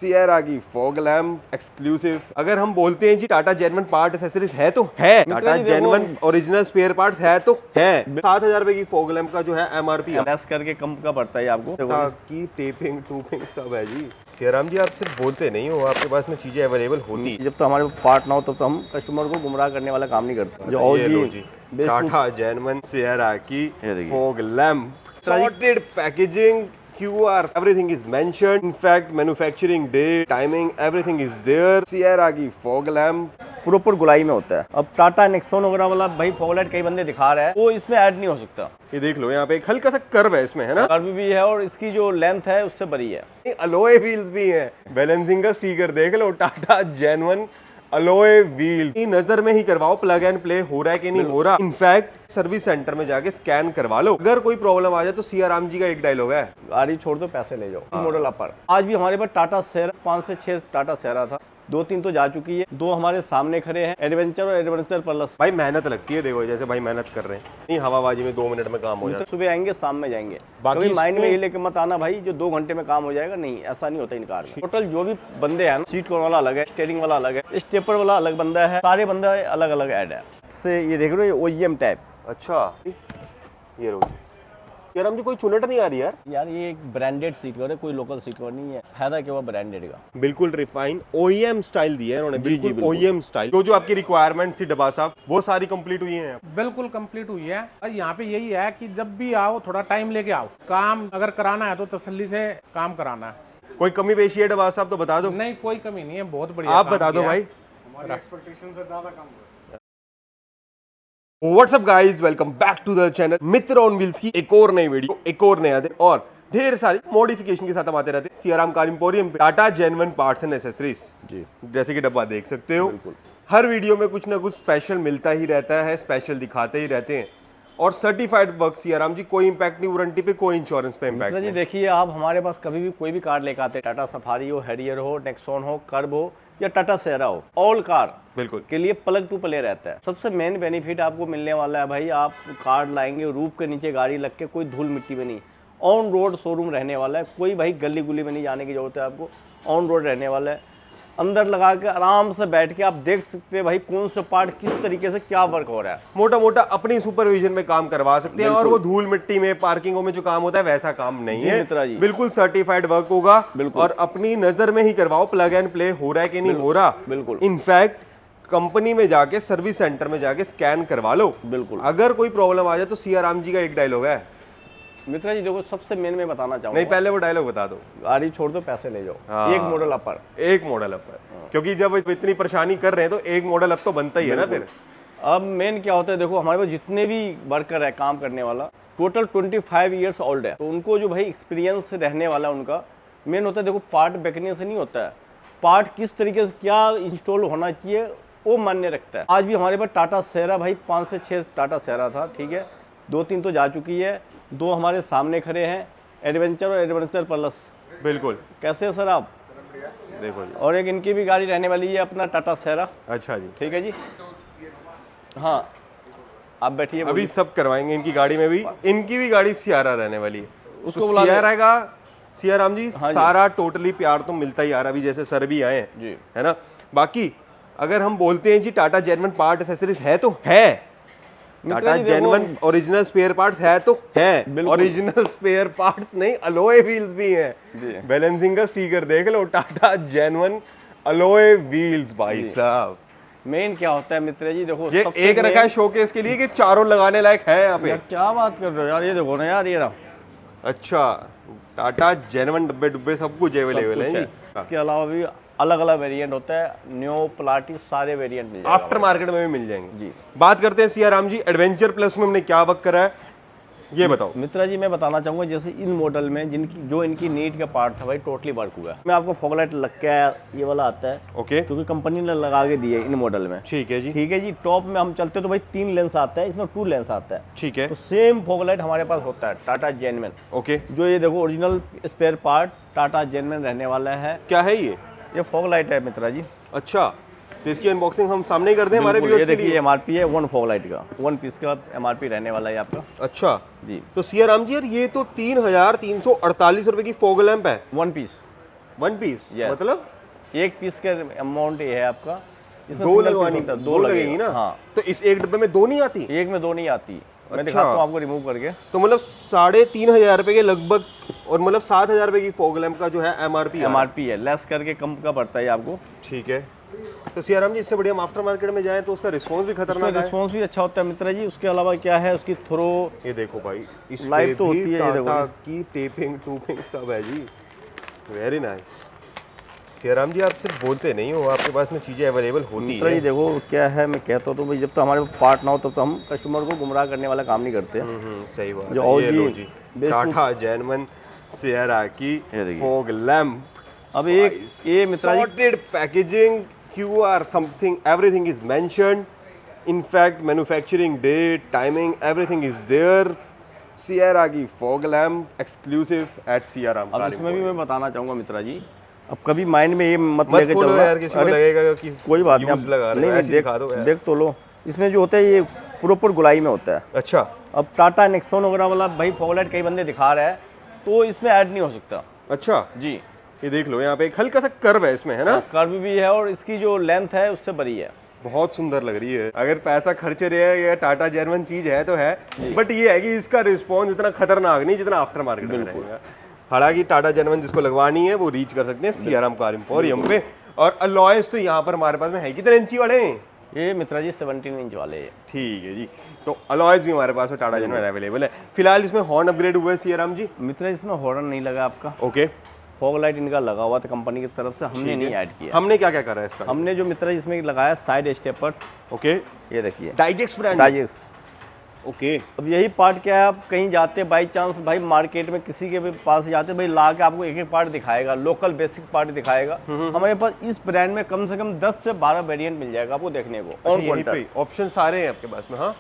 Sierra की fog lamp exclusive. अगर हम बोलते हैं जी टाटा जेन्युइन पार्ट एसेसरीज है तो है, Tata genuine original spare parts है तो है। 7,000 रुपए की फॉग लैम्प का जो है एमआरपी लेस करके कम का पड़ता है आपको। की टेपिंग टूपिंग सब है जी। सियाराम जी आप सिर्फ बोलते नहीं हो, आपके पास में चीजें अवेलेबल होती है। जब तो हमारे पार्ट ना हो तब तो हम कस्टमर को गुमराह करने वाला काम नहीं करते। जो और जी टाटा जेन्युइन सिएरा की देखिए। Fog lamp, sorted packaging, QRs, everything is mentioned. In fact, manufacturing date, timing, everything is there. Sierra की fog lamp प्रॉपर गुलाई में होता है। अब टाटा नेक्सॉन वगैरह वाला भाई फॉग लाइट कई बंदे दिखा रहा है, वो इसमें ऐड नहीं हो सकता। ये देख लो, यहाँ पे एक हल्का सा कर्व है इसमें, है ना? कर्व भी है और इसकी जो लेंथ है उससे बड़ी है। अलॉय व्हील्स भी हैं, बैलेंसिंग का स्टिकर देख लो, टाटा जेन्युइन अलॉय व्हील्स। नजर में ही करवाओ प्लग एंड प्ले हो रहा है कि नहीं हो रहा। इनफैक्ट सर्विस सेंटर में जाके स्कैन करवा लो। अगर कोई प्रॉब्लम आ जाए तो सियाराम जी का एक डायलॉग है, गाड़ी छोड़ दो पैसे ले जाओ। मॉडल अपर आज भी हमारे पास टाटा सेरा 5 से 6 टाटा सेरा था, 2-3 तो जा चुकी है, 2 हमारे सामने खड़े हैं, एडवेंचर और एडवेंचर प्लस। भाई मेहनत लगती है, देखो जैसे भाई मेहनत कर रहे हैं, नहीं हवाबाजी में 2 मिनट में काम हो जाता है। सुबह आएंगे शाम में जाएंगे। बाकी माइंड में ये लेके मत आना भाई जो 2 घंटे में काम हो जाएगा, नहीं ऐसा नहीं होता इन कार में। टोटल जो भी बंदे हैं, सीट कवर वाला अलग है, स्टीयरिंग वाला अलग है, स्टेपर वाला अलग बंदा है, सारे बंदे अलग अलग ऐड है। से ये देख रहे हो OEM टाइप। अच्छा ये रो यार, हम जी कोई चुनट नहीं आ रही यार ये एक ब्रांडेड सीट कवर है, कोई लोकल सीट कवर नहीं है। फायदा क्या हुआ ब्रांडेड का। बिल्कुल रिफाइन OEM स्टाइल दिया है इन्होंने, बिल्कुल बिल्कुल। OEM style. जो आपकी रिक्वायरमेंट थी डब्बा साहब, वो सारी कंप्लीट हुई हैं। बिल्कुल कंप्लीट हुई है। और यहाँ पे यही है कि जब भी आओ थोड़ा टाइम लेके आओ। काम अगर कराना है तो तसल्ली से काम कराना है। कोई कमी पेशी है डब्बा साहब तो बता दो। नहीं कोई कमी नहीं है, बहुत बढ़िया आप काम बता दो किया है। भाई। हमारी एक्सपेक्टेशन से ज्यादा काम हुआ। What's up guys, welcome back to the channel. Mitra on wheels की एक और नई वीडियो, एक और नया दिन और ढेर सारी मॉडिफिकेशन के साथ हम आते रहते हैं सियाराम कार एम्पोरियम पे, Tata genuine parts and accessories जी। जैसे कि डब्बा देख सकते हो। हर वीडियो में कुछ ना कुछ स्पेशल मिलता ही रहता है, स्पेशल दिखाते ही रहते हैं और सर्टिफाइड वर्क सियाराम जी, कोई इंपैक्ट नहीं, वारंटी पे कोई इंश्योरेंस पे इंपैक्ट जी। नहीं। देखिए आप हमारे पास कभी भी कोई भी कार लेकर आते हैं, टाटा सफारी हो, हैरियर हो, नेक्सॉन हो, कर्व हो या टाटा सेरा हो, ऑल कार बिल्कुल के लिए प्लग टू प्ले रहता है। सबसे मेन बेनिफिट आपको मिलने वाला है भाई, आप कार लाएंगे रूफ के नीचे गाड़ी लग के, कोई धूल मिट्टी में नहीं, ऑन रोड शोरूम रहने वाला है। कोई भाई गली गुली में नहीं जाने की जरूरत है आपको, ऑन रोड रहने वाला है। अंदर लगा के आराम से बैठ के आप देख सकते हैं भाई कौन से पार्ट किस तरीके से क्या वर्क हो रहा है। मोटा मोटा अपनी सुपरविजन में काम करवा सकते हैं और वो धूल मिट्टी में पार्किंगों में जो काम होता है वैसा काम नहीं है मित्रा जी। बिल्कुल सर्टिफाइड वर्क होगा बिल्कुल। और अपनी नजर में ही करवाओ, प्लग एंड प्ले हो रहा है कि नहीं हो रहा। बिल्कुल। इनफैक्ट कंपनी में जाके सर्विस सेंटर में जाके स्कैन करवा लो। बिल्कुल। अगर कोई प्रॉब्लम आ जाए तो सियाराम जी का एक डायलॉग है। मित्रा जी देखो सबसे मेन मैं बताना चाहूंगा, नहीं पहले वो डायलॉग बता दो। गाड़ी छोड़ दो पैसे ले जाओ। हाँ। एक मॉडल अपर, एक मॉडल अप है, क्योंकि जब इतनी परेशानी कर रहे हैं तो एक मॉडल अप तो बनता ही है ना फिर। अब मेन क्या होता है, देखो हमारे पास जितने भी वर्कर है काम करने वाला, टोटल 25 ईयर्स ओल्ड है, तो उनको जो भाई एक्सपीरियंस रहने वाला उनका मेन होता है। देखो पार्ट बेचने से नहीं होता है, पार्ट किस तरीके से क्या इंस्टॉल होना चाहिए वो मान्य रखता है। आज भी हमारे पास टाटा सेरा भाई 5 से 6 टाटा सेरा था, ठीक है, 2-3 तो जा चुकी है, 2 हमारे सामने खड़े हैं, एडवेंचर और एडवेंचर प्लस। बिल्कुल। कैसे हैं सर आप? देखो जी। और एक इनकी भी गाड़ी रहने वाली है अपना टाटा सेरा। अच्छा जी, ठीक है जी। हाँ आप बैठिए। अभी सब करवाएंगे इनकी गाड़ी में भी। इनकी भी गाड़ी सियारा रहने वाली है, उसको तो बुला ले। सियारा का सियाराम जी हाँ जी। सारा टोटली प्यार तो मिलता ही आ रहा, अभी जैसे सर भी आए हैं जी, है ना। बाकी अगर हम बोलते हैं जी टाटा जेन्युइन पार्ट एसेसरीज है तो है, Tata genuine original spare parts है तो है। ओरिजिनल स्पेयर पार्ट्स नहीं, अलॉय व्हील्स भी हैं। बैलेंसिंग का स्टिकर देख लो, टाटा जेन्युइन अलॉय व्हील्स भाई साहब। मेन क्या होता है मित्र जी, देखो ये एक रखा है शोकेस के लिए कि चारों लगाने लायक है यहाँ पे। यार क्या बात कर रहे हो यार, ये देखो ना यार, ये रहा अच्छा, टाटा जेन्युइन डब्बे डब्बे सब कुछ अवेलेबल है जी। इसके अलावा भी अलग अलग वेरिएंट होता है, न्यो प्लाटी सारे वेरिएंट मिल जाएंगे, आफ्टर मार्केट में भी मिल जाएंगे जी। बात करते हैं सियाराम जी, एडवेंचर प्लस में हमने क्या वर्क करा है ये बताओ। मित्रा जी मैं बताना चाहूंगा, जैसे इन मॉडल में जिनकी जो इनकी नीट का पार्ट था भाई टोटली वर्क हुआ है। मैं आपको फॉग लाइट लग के ये वाला आता है, ओके, क्योंकि कंपनी ने लगा के दिए इन मॉडल में। ठीक है जी। ठीक है जी। टॉप में हम चलते तो भाई 3 लेंस आता है, इसमें 2 लेंस आता है। ठीक है, तो सेम फॉग लाइट हमारे पास होता है टाटा जेन्युइन। ओके, जो ये देखो original spare part Tata genuine रहने वाला है। क्या है ये फॉग लाइट है मित्रा जी। अच्छा, तो इसकी अनबॉक्सिंग हम सामने ही कर दें हमारे बिल्कुल, व्यूअर्स ये के लिए। देखिए एमआरपी है 1 फॉग लाइट का, 1 पीस का एमआरपी रहने वाला है आपका अच्छा जी। तो सियाराम जी यार ये तो 3,348 रुपए की फॉग लैंप है। 1 पीस 1 पीस Yes. मतलब एक पीस का अमाउंट ये है आपका, इसमें दो single लगवानी, piece होता है, दो लगेगी ना? हाँ, तो इस एक डब्बे में 2 नहीं आती? एक में 2 नहीं आती। मैं अच्छा। दिखाता हूँ आपको रिमूव करके। तो मतलब 3,500 रुपए के लगभग, और मतलब 7,000 रुपए की फॉग लैम्प का जो है MRP MRP है, लेस करके कम का पड़ता है आपको। ठीक है। तो सियाराम जी, इससे बढ़िया हम आफ्टर मार्केट में जाएं तो उसका रिस्पॉन्स भी खतरनाक है। रिस्पॉन्स भी अच्छा होता है मित्रा जी। उसके अलावा क्या है, उसकी थ्रो ये देखो भाई, इस लाइट पे तो भी होती है, ये देखो। टाटा की टेपिंग टूपिंग सब है जी। Very nice. सियाराम जी, आप सिर्फ बोलते नहीं हो, आपके पास में चीजें अवेलेबल होती मित्रा जी है। देखो क्या है, मैं कहता हूँ तो भाई जब तक हमारे पास पार्ट ना हो तब तो हम कस्टमर को गुमराह करने वाला काम नहीं करते। सही बात जो है। और ये जी, लो जी, best टाटा जेनवन सियरा की ये देखिए। Fog lamp. अब एक ये Mitra ji, sorted packaging, QR, something, everything is mentioned. In fact, manufacturing date, timing, everything is there. Sierra की fog lamp exclusive at Sierra अब इसमें भी मैं बताना चाहूँगा मित्रा जी, अब कभी माइंड में ये मत मत लेके खोलो चलना। यार, किसी को अरे लगेगा कि कोई बात नहीं, यूज अब लगा रहे हो, नहीं ऐसे देख दिखा दो यार। देख तो लो। इसमें जो होता है ये प्रॉपर गुलाई में होता है। अच्छा, अब टाटा नेक्सॉन वगैरह वाला भाई फॉगलाइट कई बंदे दिखा रहा है, तो इसमें ऐड नहीं हो सकता अच्छा, जी। ये देख लो, यहाँ पे एक हल्का सा कर्व है इसमें, है ना? कर्व भी है और इसकी जो लेंथ है उससे बड़ी है। बहुत सुंदर लग रही है। अगर पैसा खर्च रहे हैं, ये टाटा जर्मन चीज है तो है, बट ये है कि इसका रिस्पॉन्स इतना खतरनाक नहीं जितना आफ्टर मार्केट में रहेगा। हालांकि टाटा जर्मन जिसको लगवानी है वो रीच कर सकते हैं सियाराम कार एम्पोरियम पे। और अलॉयस तो यहाँ पर हमारे पास में है, कितने इंची वाले हैं? ये मित्रा जी 17 इंच वाले है। ठीक है जी। तो अलॉयस भी हमारे पास में टाटा जर्मन अवेलेबल है। फिलहाल इसमें हॉर्न अपग्रेड हुआ है सियाराम जी? मित्रा इसमें हॉर्न नहीं लगा आपका, ओके, फॉग लाइट इनका लगा हुआ था कंपनी की तरफ से, हमने नहीं ऐड किया। हमने क्या क्या करा है इसका? हमने जो मित्रा जी इसमें लगाया साइड स्टेपर, ओके, ये देखिए डाइजेक्स ब्रांड। डाइजेक्स। ओके, अब यही पार्ट क्या है, आप कहीं जाते बाई चांस भाई मार्केट में किसी के भी पास जाते भाई ला के आपको एक एक पार्ट दिखाएगा, लोकल बेसिक पार्ट दिखाएगा। हमारे पास इस ब्रांड में कम से कम 10 से 12 वेरिएंट मिल जाएगा आपको देखने को। और यहीं पे ऑप्शन सारे हैं आपके पास में। हाँ,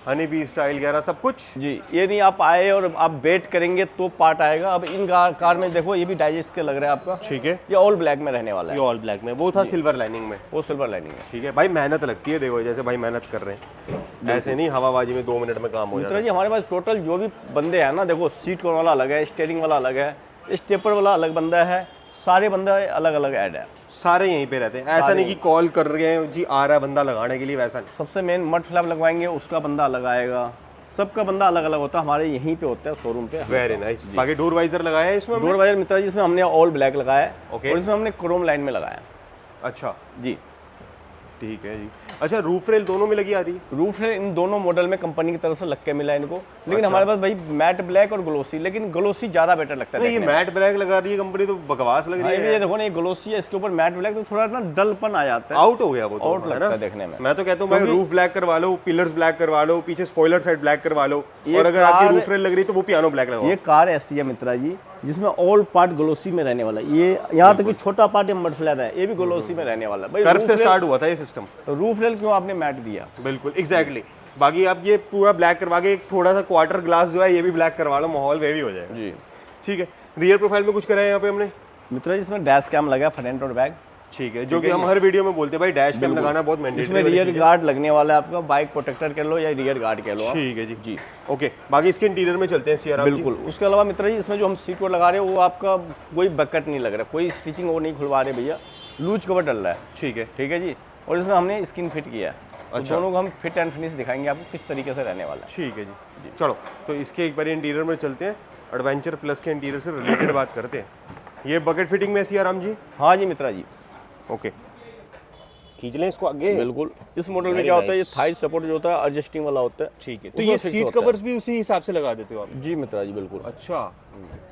हनी बी स्टाइल वगैरह सब कुछ जी, ये नहीं आप आए और आप वेट करेंगे तो पार्ट आएगा। अब इन कार में देखो, ये भी डाइजेस्ट के लग रहा है आपका। ठीक है। ये ऑल ब्लैक में रहने वाला ये है। ऑल ब्लैक में, वो था सिल्वर लाइनिंग में। वो सिल्वर लाइनिंग है। ठीक है भाई, मेहनत लगती है, देखो जैसे भाई मेहनत कर रहे हैं, ऐसे नहीं हवाबाजी में 2 मिनट में काम हो जाता मित्रा जी हमारे पास टोटल जो भी बंदे हैं ना, देखो सीट कवर वाला अलग है, स्टीयरिंग वाला अलग है, स्टेपर वाला अलग बंदा है, सारे बंदे अलग अलग ऐड है। सारे यहीं पे रहते हैं। ऐसा नहीं कि कॉल कर रहे हैं जी आ रहा है बंदा लगाने के लिए, वैसा नहीं। सबसे मेन मड फ्लैप लगवाएंगे उसका बंदा अलग आएगा, सबका बंदा अलग अलग होता है, हमारे यहीं पे होता है शोरूम पे। Very nice. बाकी डोर वाइजर लगाया है इसमें हमने? डोर वाइजर मित्रा जी इसमें हमने ऑल ब्लैक लगाया है। ओके। और इसमें हमने क्रोम लाइन में लगाया है। अच्छा, जी। ठीक है जी। अच्छा, रूफ रेल दोनों में लगी आ रही है? रूफ रेल इन दोनों मॉडल में कंपनी की तरफ से लग के मिला है इनको, लेकिन अच्छा। हमारे पास भाई मैट ब्लैक और ग्लोसी, लेकिन ग्लोसी ज्यादा बेटर लगता है नहीं, ये देखने में। मैट ब्लैक लगा रही है कंपनी, तो बकवास लग हाँ, रही ये है। देखो ना, ये ग्लोसी है, इसके ऊपर मैट ब्लैक, तो थोड़ा ना डलपन आ जाता है, आउट हो गया वो तो, आउट है लगता ना? है देखने में। मैं तो कहता हूँ भाई रूफ ब्लैक करवा लो, पिलर्स ब्लैक करवा लो, पीछे स्पॉइलर साइड ब्लैक करवा लो, ये और अगर आपकी कार- रूफ रेल लग रही है तो वो पियानो ब्लैक लगाओ। ये कार ऐसी है मित्रा जी जिसमें ऑल पार्ट ग्लोसी में रहने वाला है। ये यहाँ तक कि छोटा पार्ट ये मड फ्लैप है, ये भी ग्लोसी में रहने वाला है भाई। कर्व रूफ से रेल- स्टार्ट हुआ था ये सिस्टम। तो रूफ रेल क्यों आपने मैट दिया? बिल्कुल एग्जैक्टली। बाकी आप ये पूरा ब्लैक करवा के एक थोड़ा सा क्वार्टर ग्लास जो है ये भी ब्लैक करवा लो, माहौल वे भी हो जाएगा। जी। ठीक है। रियर प्रोफाइल में कुछ करा है यहाँ पे हमने? मित्रा जी इसमें डैश कैम लगा फ्रंट और बैक। ठीक है, जो कि हम हर वीडियो में बोलते हैं भाई, डैश कैम लगाना बहुत इसमें मैंडेटरी रियर गार्ड लगने वाला है आपका, बाइक प्रोटेक्टर कह लो या रियर गार्ड कह लो आप। ठीक है जी। जी ओके, बाकी इसके इंटीरियर में चलते हैं सियाराम जी। बिल्कुल। उसके अलावा मित्रा जी इसमें जो हम सीट कवर लगा रहे हैं वो आपका कोई बकेट नहीं लग रहा, कोई स्टिचिंग वो नहीं खुलवा रहे भैया, लूज कवर डल रहा है। ठीक है। ठीक है जी। और इसमें हमने स्किन फिट किया है। तो अच्छा। दोनों को हम फिट एंड फिनिश दिखाएंगे आपको किस तरीके से रहने वाला है। ठीक है जी। चलो, तो इसके एक बार इंटीरियर में चलते हैं, एडवेंचर प्लस के इंटीरियर से रिलेटेड बात करते हैं। ये बकेट फिटिंग में है सियाराम जी? हाँ जी मित्रा जी। ओके, खींच लें इसको आगे। बिल्कुल। इस मॉडल में Very क्या होता है, ये nice। थाई सपोर्ट जो होता है एडजस्टिंग वाला होता है। ठीक है, तो उसमें ये fix सीट होता है। कवर्स भी उसी हिसाब से लगा देते हो आप? जी मित्रा जी बिल्कुल। अच्छा,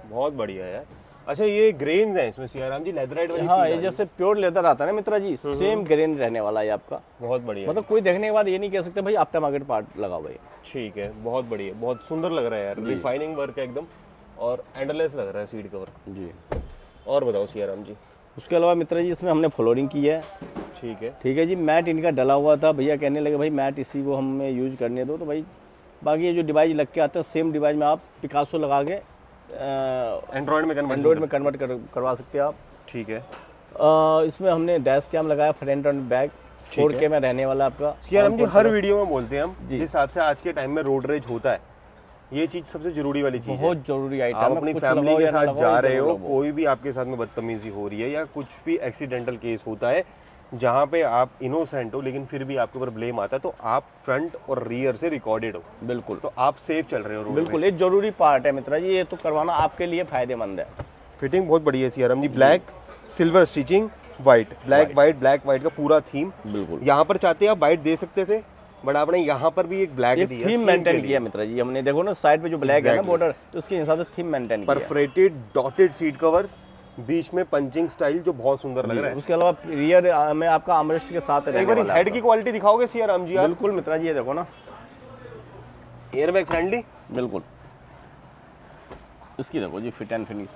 बहुत बढ़िया यार। अच्छा, ये ग्रेन्स हैं इसमें सियाराम जी, लेदराइट वाली हाँ, feel ये आ रही है। जैसे प्योर लेदर आता है ना मित्रा जी, सेम ग्रेन रहने वाला है आपका। बहुत बढ़िया। मतलब कोई देखने के बाद ये नहीं कह सकते भाई आफ्टर मार्केट पार्ट लगा हुआ है। ठीक है, बहुत बढ़िया, बहुत सुंदर लग रहा है यार, रिफाइनिंग वर्क है एकदम, और एंडलेस लग रहा है सीट कवर। जी। और बताओ सियाराम जी। उसके अलावा मित्रा जी इसमें हमने फ्लोरिंग की है। ठीक है। ठीक है जी। मैट इनका डला हुआ था, भैया कहने लगे भाई मैट इसी को हमें यूज करने दो, तो भाई बाकी ये जो डिवाइस लग के आता है सेम डिवाइस में आप पिकासो लगा के एंड्रॉइड में कन्वर्ट करवा सकते हैं आप। ठीक है। इसमें हमने डैश कैम लगाया फ्रंट और बैक, 4K में रहने वाला आपका। सियाराम जी हर वीडियो में बोलते हैं हम, जी। जिस हिसाब से आज के टाइम में रोड रेज होता है, ये चीज सबसे जरूरी वाली चीज है। बहुत जरूरी आइटम आप है, अपनी कुछ फैमिली लगाओ के या ना साथ लगाओ, जा ये रहे जरूर हो, लगाओ। कोई भी आपके साथ में बदतमीजी हो रही है या कुछ भी एक्सीडेंटल केस होता है जहाँ पे आप इनोसेंट हो लेकिन फिर भी आपके ऊपर ब्लेम आता है, तो आप फ्रंट और रियर से रिकॉर्डेड हो, बिल्कुल तो आप सेफ चल रहे हो रोड बिल्कुल, ये जरूरी पार्ट है मित्रा जी, ये तो करवाना आपके लिए फायदेमंद है। फिटिंग बहुत बढ़िया है सीआरएम जी। Black silver stitching, white black white black white का पूरा थीम। बिल्कुल, यहाँ पर चाहते हैं आप व्हाइट दे सकते थे, बट आपने यहाँ पर भी एक ब्लैक एक दिया, थीम मेंटेन किया मित्रा जी हमने, देखो ना साइड पे जो ब्लैक है ना Exactly. बॉर्डर, तो उसके हिसाब से थीम मेंटेन किया है। परफोरेटेड डॉटेड सीट कवर्स, बीच में पंचिंग स्टाइल जो बहुत सुंदर लग रहा है। उसके अलावा रियर में आपका आर्मरेस्ट के साथ एक रहने बार वाला है हेड आपका। की क्वालिटी दिखाओगे सीआरएम जी आप? बिल्कुल मित्रा जी, ये देखो ना, एयरबैग फ्रेंडली, बिल्कुल इसकी देखो जी फिट एंड फिनिश।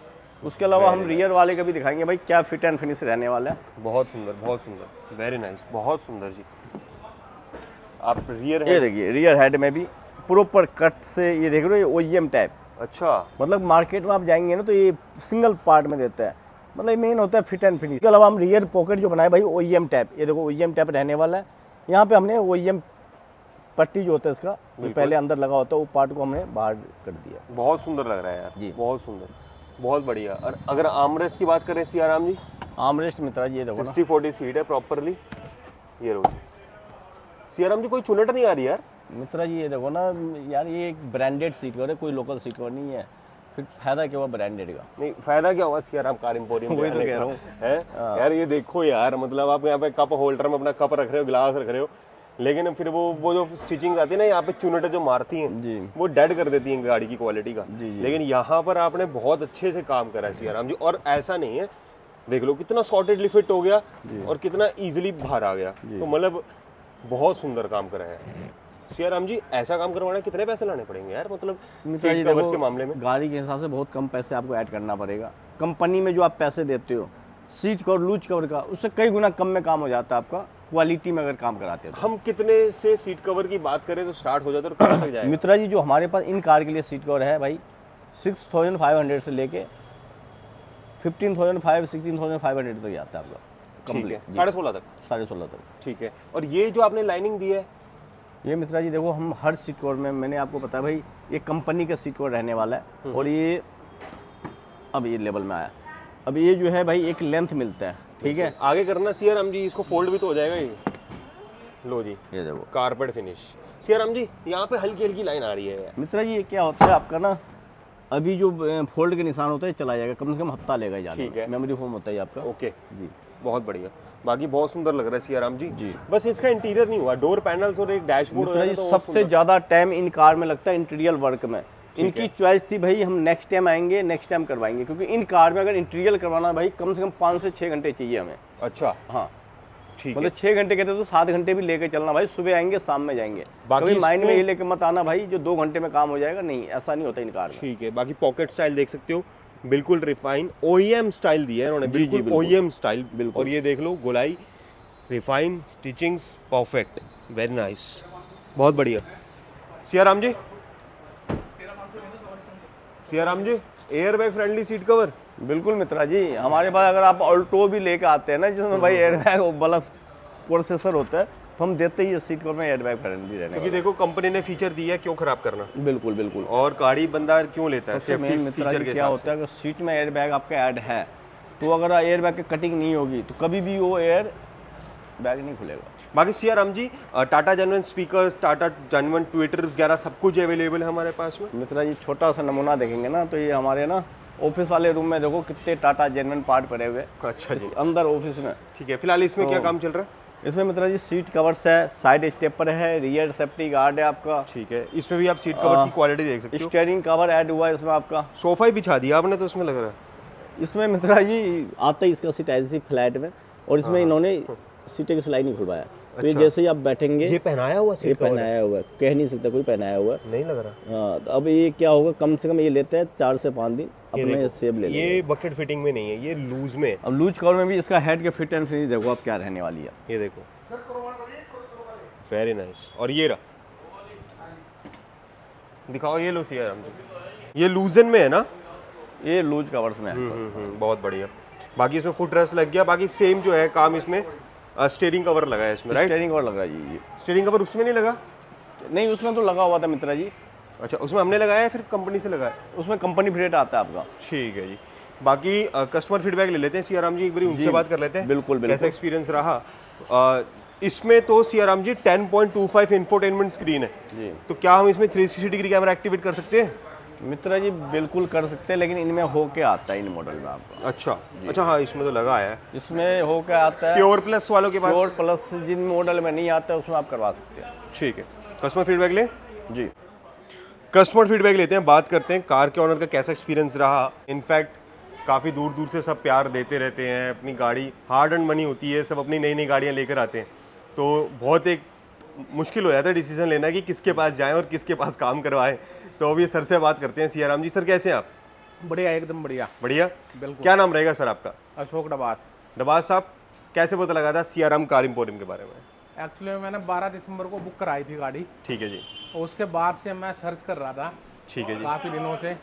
उसके अलावा हम रियर वाले का भी दिखाएंगे भाई क्या फिट एंड फिनिश रहने वाला है। बहुत सुंदर, वेरी नाइस, बहुत सुंदर जी। आप रियर ये देखिए रियर हेड में भी प्रॉपर कट से, ये देख रहे हो, ये OEM टाइप, अच्छा, मतलब मार्केट में आप जाएंगे ना तो ये सिंगल पार्ट में देता है, मतलब मेन होता है फिट एंड फिनिश। इसके अलावा हम रियर पॉकेट जो बनाए भाई OEM टाइप, ये देखो OEM टाइप रहने वाला है। यहाँ पे हमने OEM पट्टी जो होता है इसका, जो पहले अंदर लगा होता है, वो पार्ट को हमने बाहर कर दिया। बहुत सुंदर लग रहा है यार जी। बहुत सुंदर, बहुत बढ़िया। और अगर आर्मरेस्ट की बात करें सीआरएम जी, आर्मरेस्ट मित्रा जी ये देखो ना, 60-40 सीट है प्रॉपरली, ये रो सीआरएम जी। कोई चुनट नहीं आ रही यार? मित्रा जी ये देखो ना यार, ये एक ब्रांडेड सीट कवर है, कोई लोकल सीट कवर नहीं है, फिर फायदा क्या हुआ ब्रांडेड का। नहीं, फायदा क्या हुआ सीआरएम कार इंपोरियम वही तो कह रहा हूँ। है यार। ये देखो यार, मतलब आप यहाँ पे कप होल्डर में अपना कप रख रहे हो, गिलास रख रहे हो, लेकिन फिर वो जो स्टिचिंग आती है ना यहाँ पे, चुनट जो मारती हैं जी वो डेड कर देती हैं गाड़ी की क्वालिटी का। जी। लेकिन यहाँ पर आपने बहुत अच्छे से काम करा है सीआरएम जी, और ऐसा नहीं है, देख लो कितना सॉर्टेडली फिट हो गया और कितना इजीली बाहर आ गया, तो मतलब बहुत सुंदर काम करा है सीआरएम जी। ऐसा काम करवाना कितने पैसे लाने पड़ेंगे यार, मतलब मित्रा जी सीट कवर्स देखो, के मामले में? गाड़ी के हिसाब से बहुत कम पैसे आपको ऐड करना पड़ेगा। कंपनी में जो आप पैसे देते हो सीट कवर लूज कवर का, उससे कई गुना कम में काम हो जाता है आपका, क्वालिटी में अगर काम कराते हैं तो। हम कितने से सीट कवर की बात करें तो स्टार्ट हो जाता है और कहाँ तक जाएगा? मित्रा जी जो हमारे पास इन कार के लिए सीट कवर है भाई, 6500 से लेके 16,500 तक जाता है आपका ठीक है, complete। 16.5 तक। 16.5 तक। ठीक है, और ये जो आपने लाइनिंग दी है, ये मित्रा जी देखो, हम हर सीट कवर में, मैंने आपको बताया भाई ये कंपनी का सीट कवर रहने वाला है, और ये अब ये लेवल में आया। अब ये जो है भाई एक लेंथ मिलता है, ठीक है। आगे करना सीआरएम जी, इसको फोल्ड भी तो हो जाएगा ये। लो जी, ये देखो कारपेट फिनिश। सीआरएम जी यहाँ पे हल्की हल्की लाइन आ रही है यार। मित्रा जी, ये क्या होता है आपका ना, अभी जो फोल्ड के निशान होता है चला जाएगा, कम से कम हफ्ता लेगा जाने ठीक है। में। मेमोरी फोम होता है ये आपका। ओके, जी बहुत बढ़िया। बाकी बहुत सुंदर लग रहा है सीआरएम जी। जी। बस इसका इंटीरियर नहीं हुआ, डोर पैनल्स और एक डैशबोर्ड मित्रा जी सबसे ज़्यादा टाइम इन कार में लगता है इंटीरियर वर्क में। इनकी चॉइस थी भाई, हम नेक्स्ट टाइम आएंगे, नेक्स्ट टाइम करवाएंगे, क्योंकि इन कार में अगर इंटीरियर करवाना भाई कम से कम 5 से 6 घंटे चाहिए हमें। अच्छा, हाँ, ठीक है। मतलब 6 घंटे कहते तो 7 घंटे भी लेके चलना भाई, सुबह आएंगे शाम में जाएंगे। बाकी कभी माइंड में इसमें- ये लेके मत आना भाई जो 2 घंटे में काम हो जाएगा, नहीं, ऐसा नहीं होता इन कार में। ठीक है, बाकी पॉकेट स्टाइल देख सकते हो, बिल्कुल रिफाइन OEM स्टाइल दिया है उन्होंने, जी, बिल्कुल बिल्कुल। OEM style. बिल्कुल। और ये देख लो, गोलाई, refine, stitchings perfect, very nice, बहुत बढ़िया। सीआरएम जी, सीआरएम जी, एयरबैग फ्रेंडली सीट कवर। बिल्कुल मित्रा जी, हमारे पास अगर आप ऑल्टो भी लेके आते हैं ना, जिसमें भाई एयरबैग प्लस प्रोसेसर होता है, तो हम देते ही सीट कवर में एयरबैग फ्रेंडली रहने क्योंकि देखो कंपनी ने फीचर दिया है, क्यों खराब करना, वाला। बिल्कुल बिल्कुल। और गाड़ी बंदा क्यों लेता है, सबसे मेन सेफ्टी मित्रा फीचर जी के क्या हिसाब होता है, अगर सीट में एयरबैग आपका ऐड है, तो अगर एयरबैग की कटिंग नहीं होगी तो कभी भी वो एयर बैग नहीं खुलेगा। बाकी सीआरएम जी, Tata genuine speakers, Tata genuine tweeters वगैरह सब कुछ अवेलेबल है हमारे पास में। मित्रा जी छोटा सा नमूना देखेंगे ना, तो ये हमारे ना ऑफिस वाले रूम में देखो कितने टाटा जेन्युइन पार्ट पड़े हुए अच्छा जी, अंदर ऑफिस में। ठीक है। फिलहाल इसमें क्या काम चल रहा है? इसमें मित्रा जी सीट कवर्स है, साइड स्टेपर है, रियर सेफ्टी गार्ड है आपका, ठीक है, इसमें भी आप सीट कवर्स की क्वालिटी देख सकते हो। स्टीयरिंग कवर ऐड हुआ है इसमें आपका। सोफा ही बिछा दिया आपने तो इसमें, लग रहा है। इसमें मित्रा जी आता ही इसका सीट ऐसी फ्लैट में, और इसमें इन्होंने सीटें की सिलाई नहीं खुलवाया, तो ये जैसे ही आप बैठेंगे, ये पहनाया हुआ ये सीट कवर पहनाया हुआ है, कह नहीं सकता कोई पहनाया हुआ है। नहीं लग रहा। हाँ, तो अब ये क्या होगा, कम से कम ये लेते हैं 4 से 5 दिन ये अपने देखो, सेब ले लेंगे। ये बकेट फिटिंग में नहीं है, ये लूज में है। अब लूज कवर में भी इसका हेड के फिट एंड फिनिश देखो आप क्या रहने वाली है। ये देखो, वेरी नाइस। और ये रहा, दिखाओ, ये लो सीआरएम जी, ये लूजन में है ना? ये लूज कवर्स में है। बहुत बढ़िया। बाकी इसमें फुट रेस्ट लग गया, बाकी सेम जो है काम इसमें स्टीयरिंग कवर लगा है इसमें, राइट? स्टीयरिंग कवर लग रहा है जी। स्टीयरिंग कवर उसमें नहीं लगा? नहीं, उसमें तो लगा हुआ था मित्रा जी, अच्छा, उसमें हमने लगाया है फिर कंपनी से लगाया? उसमें कंपनी फिट आता है आपका। ठीक है जी। बाकी कस्टमर फीडबैक ले लेते हैं सियाराम जी, एक बार उनसे बात कर लेते हैं। बिल्कुल, बिल्कुल। कैसा एक्सपीरियंस रहा? इसमें तो सियाराम जी 10.25 इंफोटेनमेंट स्क्रीन है जी। तो क्या हम इसमें 360 डिग्री कैमरा एक्टिवेट कर सकते हैं? मित्रा जी बिल्कुल कर सकते हैं, लेकिन इनमें होके आता है इन मॉडल में आपका। अच्छा, हाँ इसमें तो लगा है। इसमें होके आता है। प्योर प्लस वालों के पास? प्योर प्लस जिन मॉडल में नहीं आता है उसमें आप करवा सकते हैं। ठीक है, कस्टमर फीडबैक ले। जी, कस्टमर फीडबैक लेते हैं, बात करते हैं कार के ऑनर का कैसा एक्सपीरियंस रहा। इनफैक्ट काफ़ी दूर दूर से सब प्यार देते रहते हैं, अपनी गाड़ी हार्ड एंड मनी होती है, सब अपनी नई नई गाड़ियाँ लेकर आते हैं, तो बहुत एक मुश्किल हो जाता है डिसीजन लेना कि किसके पास जाएं और किसके पास काम करवाएं। तो अभी सर से बात करते हैं। सियाराम जी, सर कैसे हैं आप? बढ़िया, एकदम बढ़िया। बढ़िया, बिल्कुल। क्या नाम रहेगा सर आपका? अशोक डबास। डबास साहब, कैसे पता लगा था सियाराम कार इंपोरियम के बारे में? एक्चुअली मैंने 12 दिसंबर को बुक कराई थी गाड़ी, ठीक है जी। और उसके बाद से मैं सर्च कर रहा था ठीक है जी। काफ़ी दिनों से,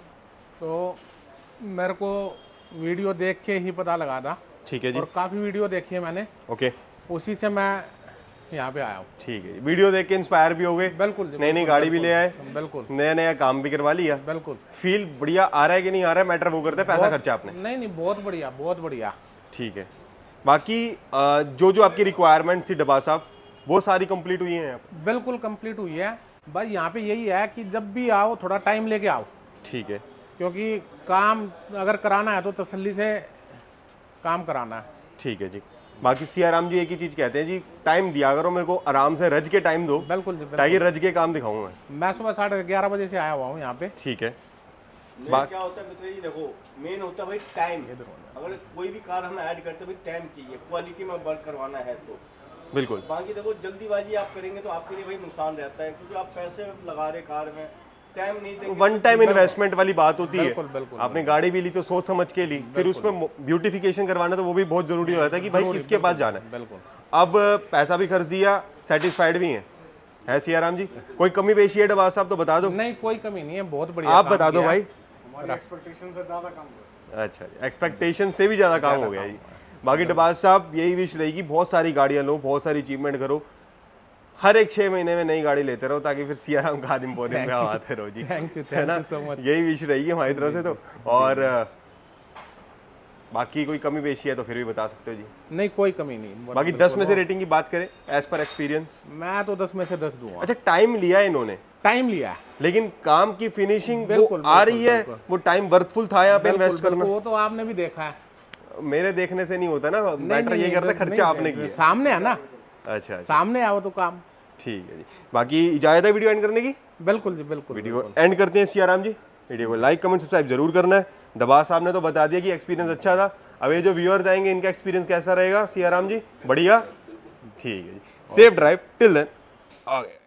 तो मेरे को वीडियो देख के ही पता लगा था। ठीक है जी। और काफ़ी वीडियो देखी है मैंने, ओके, उसी से मैं यहाँ पे आया हूँ। ठीक है। वीडियो देख के इंस्पायर भी हो गए? बिल्कुल जी, नई नई गाड़ी भी ले आए, बिल्कुल नया नया काम भी करवा लिया। बिल्कुल। फील बढ़िया आ रहा है कि नहीं आ रहा है, मैटर वो करता है पैसा खर्चा आपने? नहीं, बहुत बढ़िया, बहुत बढ़िया। ठीक है। बाकी जो जो आपकी रिक्वायरमेंट्स थी डबा साहब, वो सारी कंप्लीट हुई हैं? बिल्कुल कंप्लीट हुई है। बस यहाँ पे यही है कि जब भी आओ थोड़ा टाइम लेके आओ, ठीक है। क्योंकि काम अगर कराना है तो तसल्ली से काम कराना है। ठीक है जी। बाकी सियाराम जी एक ही चीज़ कहते हैं जी, टाइम दिया करो मेरे को, आराम से रज के टाइम दो, बिल्कुल जी, बिल्कुल। ताकि रज के काम दिखाऊं मैं। सुबह 11:30 बजे से आया हुआ हूँ यहाँ पे। ठीक है। मेन क्या होता है मित्र जी, देखो मेन होता है भाई टाइम। अगर कोई भी कार हम ऐड करते हैं भाई टाइम चाहिए, क्वालिटी में वर्क करवाना है तो बिल्कुल। बाकी देखो जल्दीबाजी आप करेंगे तो आपके लिए भाई नुकसान रहता है, क्योंकि आप पैसे लगा रहे कार में, टाइम नहीं देंगे। वन टाइम इन्वेस्टमेंट वाली बात होती है। बिल्कुल, बिल्कुल। आपने गाड़ी भी ली तो सोच समझ के ली, फिर उसमें ब्यूटिफिकेशन करवाना तो वो भी बहुत जरूरी हो जाता है कि भाई किसके पास जाना है। बिल्कुल। अब पैसा भी खर्च दिया, सेटिस्फाइड भी है सियाराम जी? कोई कमी पेशी है डबास साहब तो बता दो। नहीं, कोई कमी नहीं है, बहुत बढ़िया। आप बता दो भाई। एक्सपेक्टेशन से ज्यादा काम। अच्छा, एक्सपेक्टेशन से भी ज़्यादा काम हो गया जी। बाकी डबास साहब यही विश रहेगी, बहुत सारी गाड़ियाँ लो, बहुत सारी अचीवमेंट करो, हर एक 6 महीने में नई गाड़ी लेते रहो, ताकि फिर सियाराम कार इंपोरियम में आते रहो जी। थैंक यू, है ना? So much. यही विश रहेगी हमारी तरफ से तो। और बाकी कोई कमी पेशी है तो फिर भी बता सकते हो जी। नहीं, कोई कमी नहीं। बाकी 10 में से रेटिंग की बात करें एज पर एक्सपीरियंस? मैं तो 10 में से 10 दूंगा। अच्छा, टाइम लिया है इन्होंने, टाइम लिया है, लेकिन काम की फिनिशिंग वो बिल्कुल, आ रही है, बिल्कुल। वो टाइम वर्थफुल था यहाँ पे इन्वेस्ट करना। वो तो आपने भी देखा है। मेरे देखने से नहीं होता ना, मैटर ये करता है खर्चा आपने किया। सामने है ना। अच्छा, सामने आओ तो काम। ठीक है जी। बाकी इजाजत है वीडियो एंड करने की? बिल्कुल जी, बिल्कुल। वीडियो एंड करते हैं सियाराम जी। वीडियो को लाइक कमेंट सब्सक्राइब जरूर करना है। डबास साहब ने तो बता दिया कि एक्सपीरियंस अच्छा था, अब ये जो व्यूअर्स आएंगे इनका एक्सपीरियंस कैसा रहेगा सियाराम जी? बढ़िया, ठीक है जी। Safe drive till then. Okay.